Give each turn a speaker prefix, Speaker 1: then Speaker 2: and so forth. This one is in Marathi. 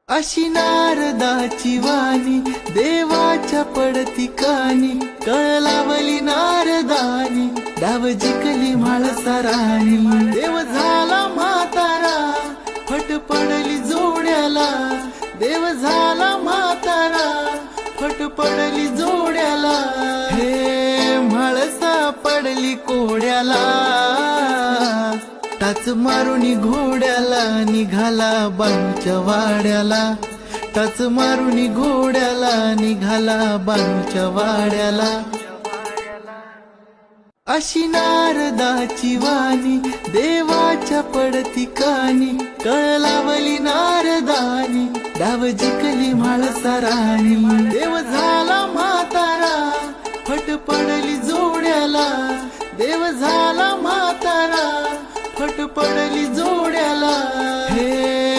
Speaker 1: अशी नारदाची वाणी देवाच्या पडती कानी, कळलावली नारदानी डाव जिंकली म्हाळसाराणी. देव झाला म्हातारा फट पडली जोड्याला, देव झाला म्हातारा फट पडली जोड्याला. हे म्हाळसा पडली कोड्याला, टाच मारुनी घोड्याला निघाला बांच्या वाड्याला. टाच मारुनी घोड्याला निघाला बांच्या वाड्याला. अशी नारदाची वाणी देवाच्या पडती कानी, कळलावली नारदानी डाव जिंकली म्हाळसाराणी. देव झाला म्हातारा फट पडली जोड्याला, देव झाला म्हातारा फट पडली जोड्याला. हे